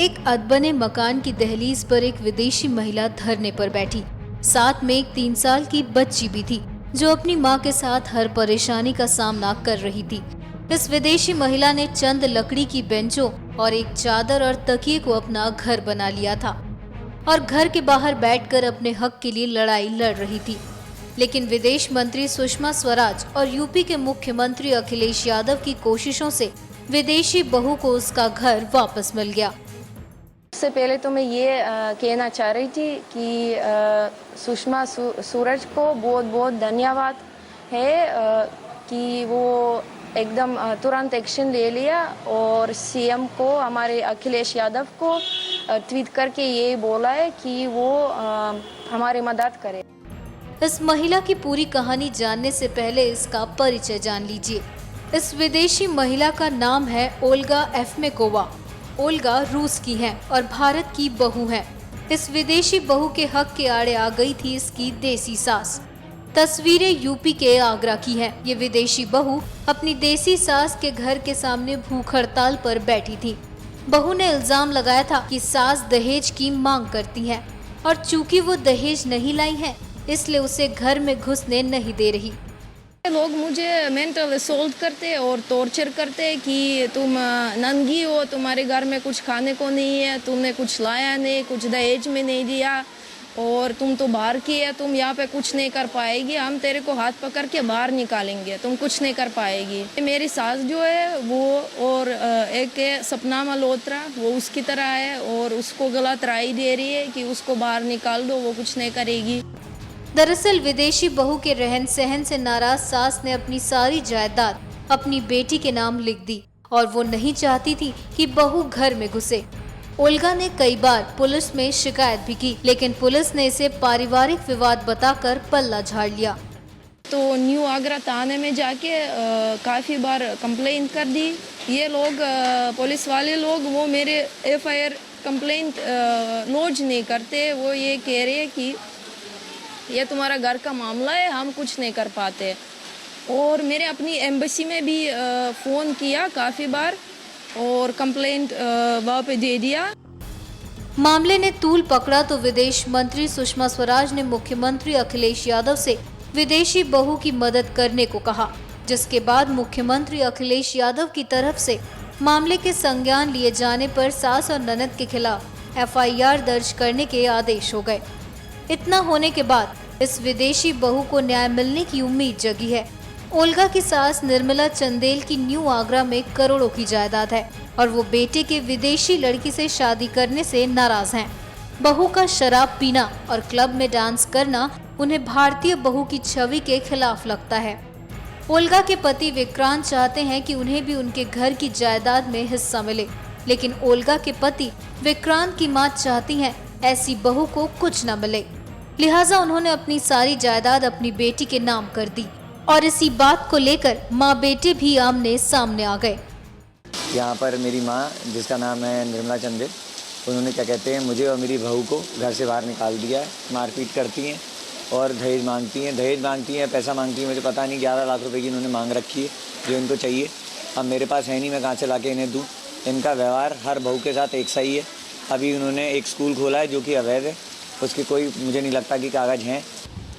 एक अधबने मकान की दहलीज पर एक विदेशी महिला धरने पर बैठी। साथ में एक 3 साल की बच्ची भी थी जो अपनी मां के साथ हर परेशानी का सामना कर रही थी। इस विदेशी महिला ने चंद लकड़ी की बेंचों और एक चादर और तकिए को अपना घर बना लिया था और घर के बाहर बैठकर अपने हक के लिए लड़ाई लड़ रही थी। लेकिन विदेश मंत्री सुषमा स्वराज और यूपी के मुख्यमंत्री अखिलेश यादव की कोशिशों से विदेशी बहू को उसका घर वापस मिल गया। सबसे पहले तो मैं ये कहना चाह रही थी कि सुषमा सूरज को बहुत बहुत धन्यवाद है कि वो एकदम तुरंत एक्शन ले लिया और सीएम को, हमारे अखिलेश यादव को ट्वीट करके ये बोला है कि वो हमारी मदद करे। इस महिला की पूरी कहानी जानने से पहले इसका परिचय जान लीजिए। इस विदेशी महिला का नाम है ओल्गा एफमेकोवा। ओल्गा रूस की है और भारत की बहू है। इस विदेशी बहू के हक के आड़े आ गई थी इसकी देसी सास। तस्वीरें यूपी के आगरा की हैं। ये विदेशी बहू अपनी देसी सास के घर के सामने भूख हड़ताल पर बैठी थी। बहू ने इल्जाम लगाया था कि सास दहेज की मांग करती है और चूंकि वो दहेज नहीं लाई है इसलिए उसे घर में घुसने नहीं दे रही। लोग मुझे मेंटल असॉल्ट करते और टॉर्चर करते कि तुम नंगी हो, तुम्हारे घर में कुछ खाने को नहीं है, तुमने कुछ लाया नहीं, कुछ दहेज में नहीं दिया और तुम तो बाहर की है, तुम यहाँ पे कुछ नहीं कर पाएगी, हम तेरे को हाथ पकड़ के बाहर निकालेंगे, तुम कुछ नहीं कर पाएगी। मेरी सास जो है वो और एक सपना मल्होत्रा, वो उसकी तरह है और उसको गलत राय दे रही है कि उसको बाहर निकाल दो, वो कुछ नहीं करेगी। दरअसल विदेशी बहू के रहन सहन से नाराज सास ने अपनी सारी जायदाद अपनी बेटी के नाम लिख दी और वो नहीं चाहती थी कि बहू घर में घुसे। ओल्गा ने कई बार पुलिस में शिकायत भी की लेकिन पुलिस ने इसे पारिवारिक विवाद बताकर पल्ला झाड़ लिया। तो न्यू आगरा थाने में जाके काफ़ी बार कंप्लेंट कर दी। ये लोग पुलिस वाले लोग वो मेरे एफआईआर कंप्लेंट लॉन्च नहीं करते। वो ये कह रहे हैं कि ये तुम्हारा घर का मामला है, हम कुछ नहीं कर पाते। और मेरे अपनी एम्बेसी में भी फ़ोन किया काफ़ी बार और कंप्लेंट वहाँ पे दे दिया। मामले ने तूल पकड़ा तो विदेश मंत्री सुषमा स्वराज ने मुख्यमंत्री अखिलेश यादव से विदेशी बहू की मदद करने को कहा, जिसके बाद मुख्यमंत्री अखिलेश यादव की तरफ से मामले के संज्ञान लिए जाने पर सास और ननद के खिलाफ एफआईआर दर्ज करने के आदेश हो गए। इतना होने के बाद इस विदेशी बहू को न्याय मिलने की उम्मीद जगी है। ओल्गा की सास निर्मला चंदेल की न्यू आगरा में करोड़ों की जायदाद है और वो बेटे के विदेशी लड़की से शादी करने से नाराज हैं। बहू का शराब पीना और क्लब में डांस करना उन्हें भारतीय बहू की छवि के खिलाफ लगता है। ओल्गा के पति विक्रांत चाहते हैं कि उन्हें भी उनके घर की जायदाद में हिस्सा मिले, लेकिन ओल्गा के पति विक्रांत की मां चाहती हैं ऐसी बहू को कुछ न मिले। लिहाजा उन्होंने अपनी सारी जायदाद अपनी बेटी के नाम कर दी और इसी बात को लेकर माँ बेटे भी आमने सामने आ गए। यहाँ पर मेरी माँ, जिसका नाम है निर्मला चंदेल, उन्होंने क्या कहते हैं मुझे और मेरी बहू को घर से बाहर निकाल दिया है। मारपीट करती हैं और दहेज मांगती हैं, पैसा मांगती हैं। मुझे पता नहीं 11 लाख रुपए की इन्होंने मांग रखी है जो इनको चाहिए। अब मेरे पास है नहीं, मैं कहाँ से ला के इन्हें दूँ। इनका व्यवहार हर बहू के साथ एक सा ही है। अभी उन्होंने एक स्कूल खोला है जो कि अवैध है, उसके कोई मुझे नहीं लगता कि कागज़ हैं।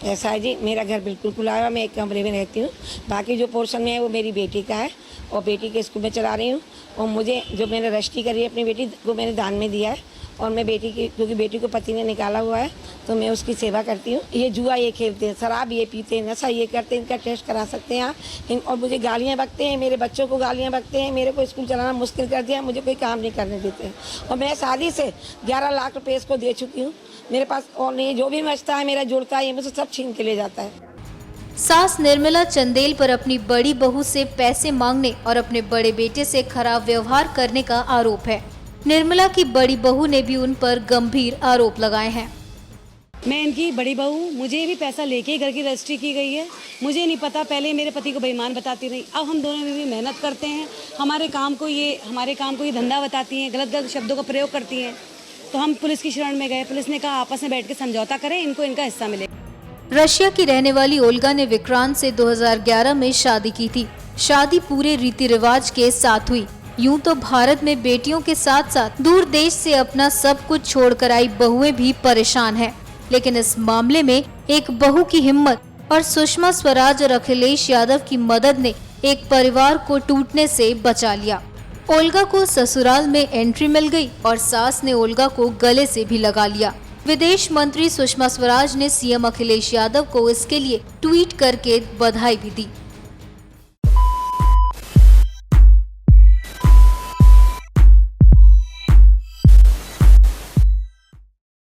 ऐसा है जी, मेरा घर बिल्कुल खुला है, मैं एक कमरे में रहती हूँ। बाकी जो पोर्शन में है वो मेरी बेटी का है और बेटी के स्कूल में चला रही हूँ। और मुझे जो मैंने रजिस्ट्री करी है अपनी बेटी को मैंने दान में दिया है और मैं बेटी की, क्योंकि बेटी को पति ने निकाला हुआ है तो मैं उसकी सेवा करती हूँ। ये जुआ ये खेलते हैं, शराब ये पीते हैं, नशा ये करते हैं, इनका टेस्ट करा सकते हैं आप। और मुझे गालियाँ बकते हैं, मेरे बच्चों को गालियाँ बकते हैं, मेरे को स्कूल चलाना मुश्किल कर दिया, मुझे कोई काम नहीं करने देते हैं। और मैं शादी से 11 लाख रुपये इसको दे चुकी हूँ। मेरे पास और नहीं, जो भी बचता है मेरा जुड़ता है, ये मुझसे सब छीन के ले जाता है। सास निर्मला चंदेल पर अपनी बड़ी बहू से पैसे मांगने और अपने बड़े बेटे से खराब व्यवहार करने का आरोप है। निर्मला की बड़ी बहू ने भी उन पर गंभीर आरोप लगाए हैं। मैं इनकी बड़ी बहू, मुझे भी पैसा लेके घर की रजिस्ट्री की गई है। मुझे नहीं पता, पहले मेरे पति को बेईमान बताती रही। अब हम दोनों भी मेहनत करते हैं, हमारे काम को ये धंधा बताती हैं, गलत गलत शब्दों का प्रयोग करती हैं। तो हम पुलिस की शरण में गए। पुलिस ने कहा आपस में बैठ के समझौता करें, इनको इनका हिस्सा मिले। रशिया की रहने वाली ओल्गा ने विक्रांत से 2011 में शादी की थी। शादी पूरे रीति रिवाज के साथ हुई। यूं तो भारत में बेटियों के साथ साथ दूर देश से अपना सब कुछ छोड़कर आई बहुएं भी परेशान हैं, लेकिन इस मामले में एक बहू की हिम्मत और सुषमा स्वराज और अखिलेश यादव की मदद ने एक परिवार को टूटने से बचा लिया। ओल्गा को ससुराल में एंट्री मिल गई और सास ने ओल्गा को गले से भी लगा लिया। विदेश मंत्री सुषमा स्वराज ने सीएम अखिलेश यादव को इसके लिए ट्वीट करके बधाई भी दी।